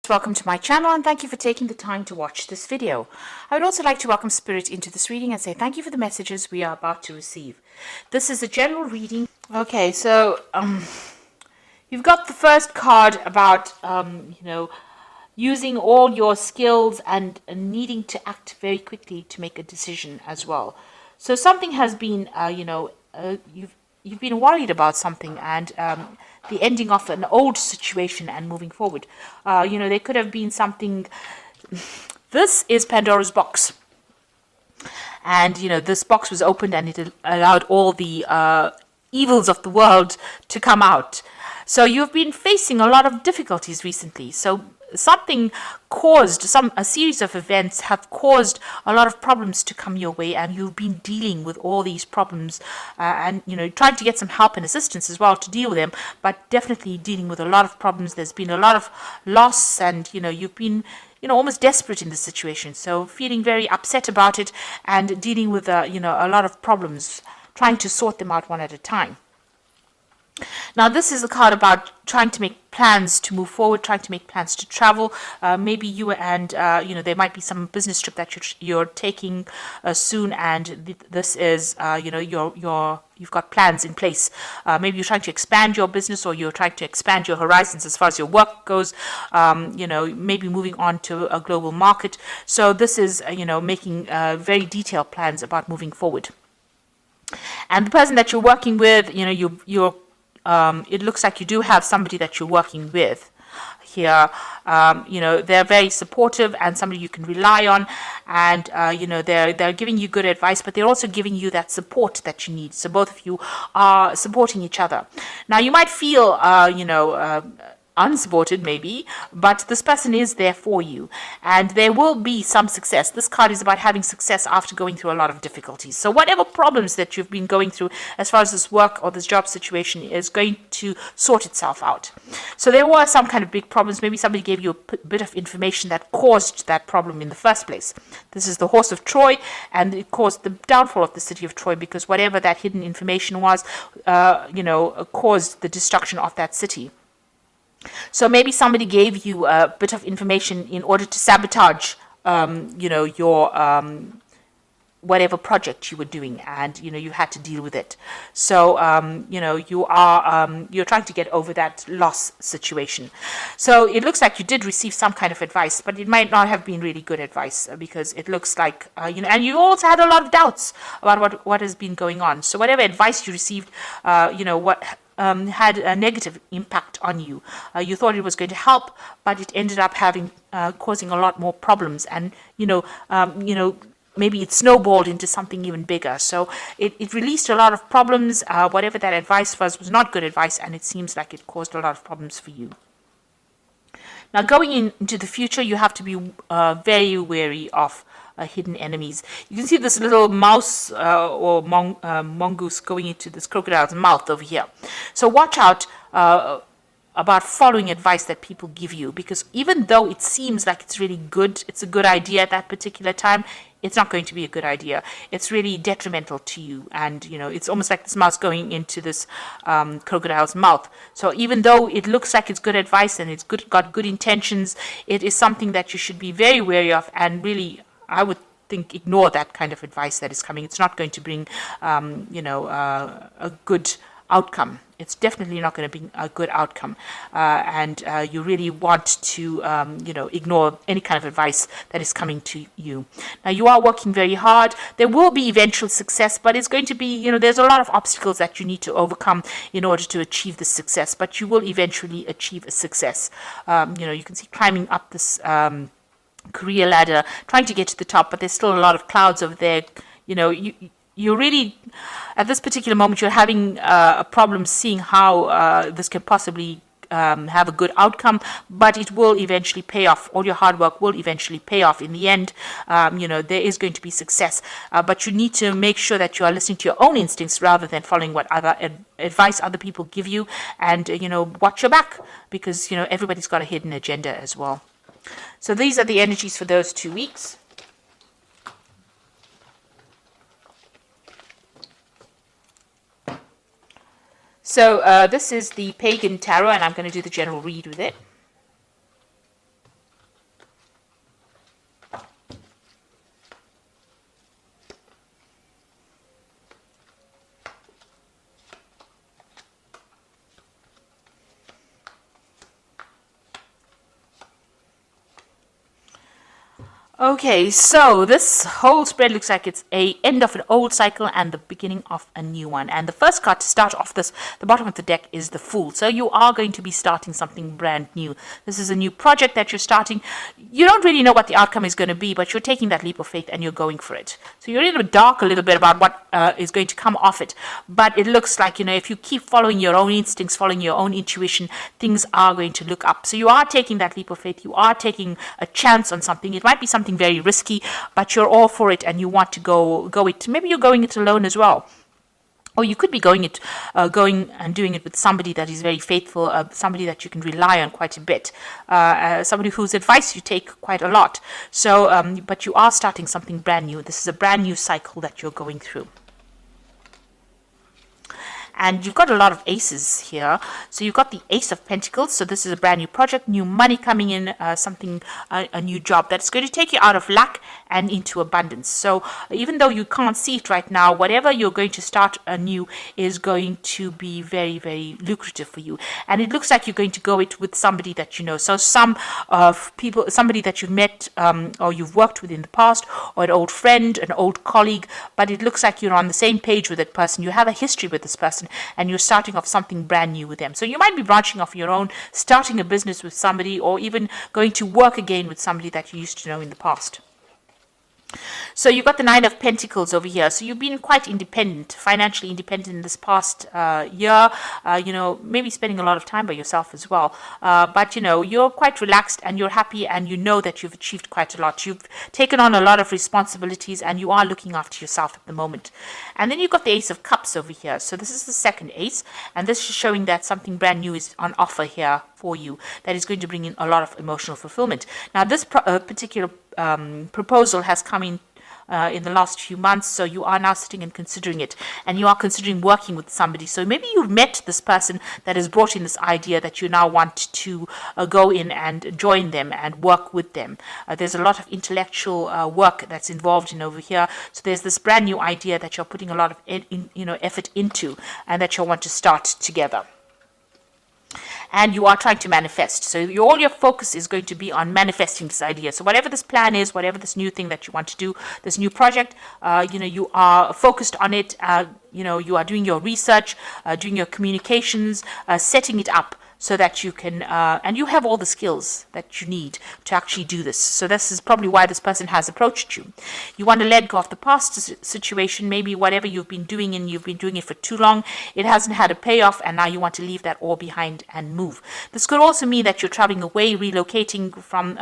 Welcome to my channel and thank you for taking the time to watch this video. I would also like to welcome Spirit into this reading and say thank you for the messages we are about to receive. This is a general reading. Okay, so you've got the first card about using all your skills and needing to act very quickly to make a decision as well. So something has been you've been worried about something and the ending of an old situation and moving forward. There could have been something. This is Pandora's box. And, this box was opened and it allowed all the evils of the world to come out. So you've been facing a lot of difficulties recently. So something caused, a series of events have caused a lot of problems to come your way, and you've been dealing with all these problems and trying to get some help and assistance as well to deal with them, but definitely dealing with a lot of problems. There's been a lot of loss, and you've been almost desperate in this situation, so feeling very upset about it and dealing with a lot of problems, trying to sort them out one at a time. Now, this is a card about trying to make plans to move forward, trying to make plans to travel. Maybe you and, there might be some business trip that you're taking soon, and this is, you've got plans in place. Maybe you're trying to expand your business, or you're trying to expand your horizons as far as your work goes, maybe moving on to a global market. So this is, making very detailed plans about moving forward. And the person that you're working with, it looks like you do have somebody that you're working with here. They're very supportive and somebody you can rely on, and they're giving you good advice, but they're also giving you that support that you need. So both of you are supporting each other. Now, you might feel unsupported maybe, but this person is there for you, and there will be some success. This card is about having success after going through a lot of difficulties. So whatever problems that you've been going through as far as this work or this job situation is going to sort itself out. So there were some kind of big problems. Maybe somebody gave you a bit of information that caused that problem in the first place. This is the horse of Troy, and it caused the downfall of the city of Troy, because whatever that hidden information was, caused the destruction of that city. So maybe somebody gave you a bit of information in order to sabotage, your whatever project you were doing, and you had to deal with it. So you're trying to get over that loss situation. So it looks like you did receive some kind of advice, but it might not have been really good advice, because it looks like and you also had a lot of doubts about what has been going on. So whatever advice you received, had a negative impact on you. You thought it was going to help, but it ended up causing a lot more problems, and maybe it snowballed into something even bigger. So it released a lot of problems. Whatever that advice was not good advice, and it seems like it caused a lot of problems for you. Now, going into the future, you have to be very wary of hidden enemies. You can see this little mouse or mongoose going into this crocodile's mouth over here. So watch out about following advice that people give you, because even though it seems like it's really good, it's a good idea at that particular time, it's not going to be a good idea. It's really detrimental to you, and it's almost like this mouse going into this crocodile's mouth. So even though it looks like it's good advice and it's got good intentions, it is something that you should be very wary of, and really, I would think, ignore that kind of advice that is coming. It's not going to bring, a good outcome. It's definitely not going to bring a good outcome. And you really want to, ignore any kind of advice that is coming to you. Now, you are working very hard. There will be eventual success, but it's going to be, there's a lot of obstacles that you need to overcome in order to achieve the success, but you will eventually achieve a success. You can see climbing up this career ladder, trying to get to the top, but there's still a lot of clouds over there. You're really, at this particular moment, you're having a problem seeing how this can possibly have a good outcome, but it will eventually pay off. All your hard work will eventually pay off in the end. There is going to be success, but you need to make sure that you are listening to your own instincts rather than following what other advice other people give you, and watch your back, because everybody's got a hidden agenda as well. So these are the energies for those 2 weeks. So this is the Pagan Tarot, and I'm going to do the general read with it. Okay, so this whole spread looks like it's a end of an old cycle and the beginning of a new one. And the first card to start off this, the bottom of the deck, is the Fool. So you are going to be starting something brand new. This is a new project that you're starting. You don't really know what the outcome is going to be, but you're taking that leap of faith and you're going for it. So you're in the dark a little bit about what is going to come off it. But it looks like, if you keep following your own instincts, following your own intuition, things are going to look up. So you are taking that leap of faith. You are taking a chance on something. It might be something very risky, but you're all for it and you want to go it. Maybe you're going it alone as well. Or you could be going and doing it with somebody that is very faithful, somebody that you can rely on quite a bit, somebody whose advice you take quite a lot. So, but you are starting something brand new. This is a brand new cycle that you're going through. And you've got a lot of aces here. So you've got the Ace of Pentacles. So this is a brand new project, new money coming in, a new job that's going to take you out of lack and into abundance. So even though you can't see it right now, whatever you're going to start anew is going to be very, very lucrative for you. And it looks like you're going to go it with somebody that you know. So somebody that you've met or you've worked with in the past, or an old friend, an old colleague, but it looks like you're on the same page with that person. You have a history with this person and you're starting off something brand new with them. So you might be branching off your own, starting a business with somebody, or even going to work again with somebody that you used to know in the past. So you've got the Nine of Pentacles over here. So you've been quite independent, financially independent in this past year, maybe spending a lot of time by yourself as well. But, you're quite relaxed and you're happy and you know that you've achieved quite a lot. You've taken on a lot of responsibilities and you are looking after yourself at the moment. And then you've got the Ace of Cups over here. So this is the second ace. And this is showing that something brand new is on offer here for you that is going to bring in a lot of emotional fulfillment. Now, this particular proposal has come in the last few months, so you are now sitting and considering it, and you are considering working with somebody. So maybe you've met this person that has brought in this idea that you now want to go in and join them and work with them. There's a lot of intellectual work that's involved in over here. So there's this brand new idea that you're putting a lot of effort into, and that you'll want to start together. And you are trying to manifest. So all your focus is going to be on manifesting this idea. So whatever this plan is, whatever this new thing that you want to do, this new project, you are focused on it. You are doing your research, doing your communications, setting it up so that you can, and you have all the skills that you need to actually do this. So this is probably why this person has approached you. You want to let go of the past situation, maybe whatever you've been doing and you've been doing it for too long, it hasn't had a payoff, and now you want to leave that all behind and move. This could also mean that you're traveling away, relocating from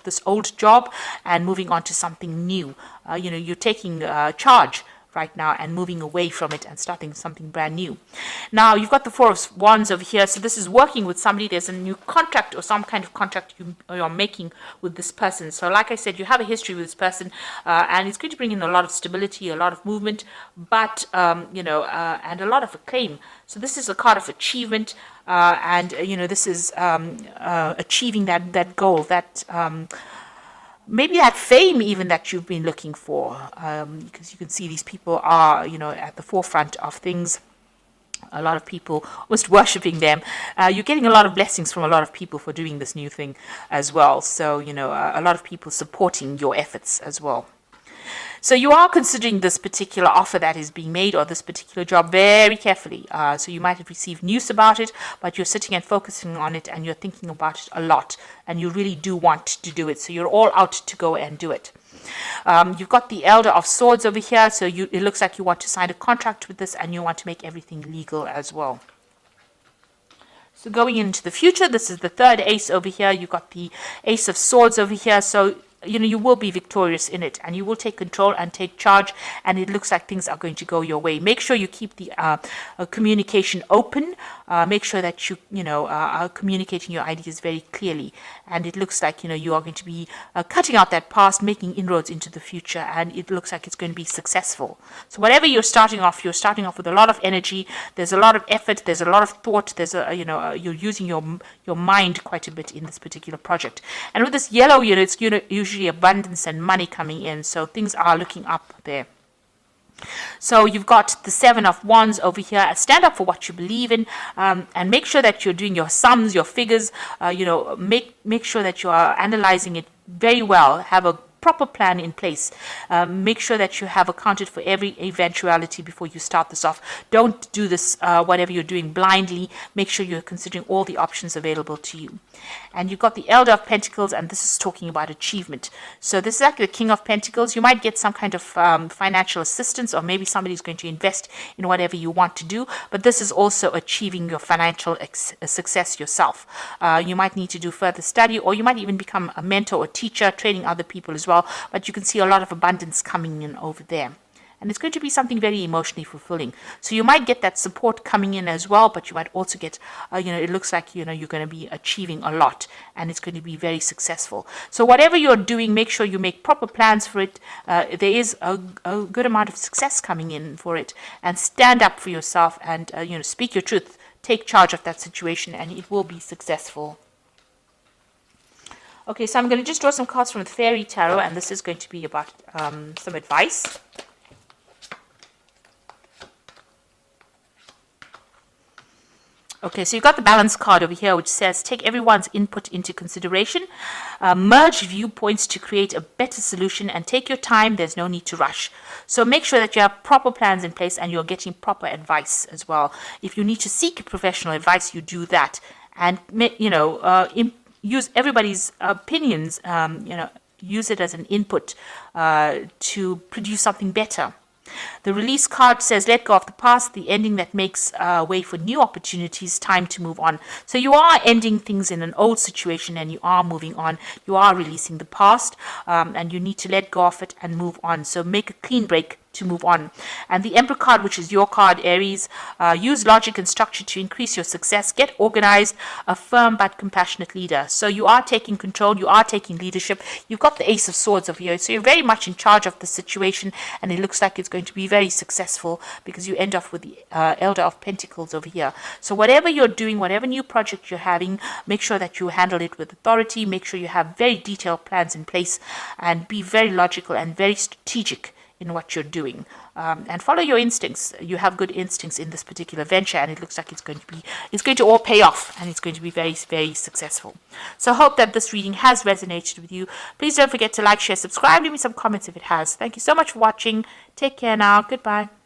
this old job and moving on to something new. You're taking charge right now and moving away from it and starting something brand new. Now you've got the Four of Wands over here. So this is working with somebody. There's a new contract or some kind of contract you're making with this person. So like I said, you have a history with this person, and it's going to bring in a lot of stability, a lot of movement, but and a lot of acclaim. So this is a card of achievement, and this is achieving that goal, that maybe that fame even that you've been looking for, because you can see these people are, at the forefront of things. A lot of people almost worshipping them. You're getting a lot of blessings from a lot of people for doing this new thing as well. So, a lot of people supporting your efforts as well. So you are considering this particular offer that is being made, or this particular job, very carefully. So you might have received news about it, but you're sitting and focusing on it and you're thinking about it a lot, and you really do want to do it. So you're all out to go and do it. You've got the Elder of Swords over here. So it looks like you want to sign a contract with this and you want to make everything legal as well. So going into the future, this is the third ace over here. You've got the Ace of Swords over here. So you will be victorious in it, and you will take control and take charge, and it looks like things are going to go your way. Make sure you keep the communication open. Make sure that you are communicating your ideas very clearly, and it looks like you are going to be cutting out that past, making inroads into the future, and it looks like it's going to be successful. So whatever you're starting off with a lot of energy. There's a lot of effort. There's a lot of thought. There's you're using your mind quite a bit in this particular project. And with this yellow, it's usually abundance and money coming in, so things are looking up there. So you've got the Seven of Wands over here. Stand up for what you believe in, and make sure that you're doing your sums, your figures. Make sure that you are analyzing it very well. Have a proper plan in place. Make sure that you have accounted for every eventuality before you start this off. Don't do this, whatever you're doing, blindly. Make sure you're considering all the options available to you. And you've got the Elder of Pentacles, and this is talking about achievement. So this is like the King of Pentacles. You might get some kind of financial assistance, or maybe somebody's going to invest in whatever you want to do. But this is also achieving your financial success yourself. You might need to do further study, or you might even become a mentor or teacher, training other people as well. But you can see a lot of abundance coming in over there. And it's going to be something very emotionally fulfilling. So you might get that support coming in as well, but you might also get, it looks like, you're going to be achieving a lot, and it's going to be very successful. So whatever you're doing, make sure you make proper plans for it. There is a good amount of success coming in for it, and stand up for yourself and, speak your truth. Take charge of that situation, and it will be successful. Okay, so I'm going to just draw some cards from the Fairy Tarot, and this is going to be about some advice. Okay, so you've got the balance card over here, which says, take everyone's input into consideration, merge viewpoints to create a better solution, and take your time. There's no need to rush. So make sure that you have proper plans in place and you're getting proper advice as well. If you need to seek professional advice, you do that. And, use everybody's opinions, use it as an input to produce something better. The release card says, let go of the past, the ending that makes way for new opportunities, time to move on. So you are ending things in an old situation and you are moving on. You are releasing the past, and you need to let go of it and move on. So make a clean break to move on. And the Emperor card, which is your card, Aries, use logic and structure to increase your success. Get organized, a firm but compassionate leader. So you are taking control, you are taking leadership. You've got the Ace of Swords over here, so you're very much in charge of the situation, and it looks like it's going to be very successful because you end off with the Elder of Pentacles over here. So whatever you're doing, whatever new project you're having, make sure that you handle it with authority. Make sure you have very detailed plans in place, and be very logical and very strategic in what you're doing, and follow your instincts. You have good instincts in this particular venture, and it looks like it's going to all pay off, and it's going to be very, very successful. So I hope that this reading has resonated with you. Please don't forget to like, share, subscribe. Leave me some comments if it has. Thank you so much for watching. Take care now. Goodbye.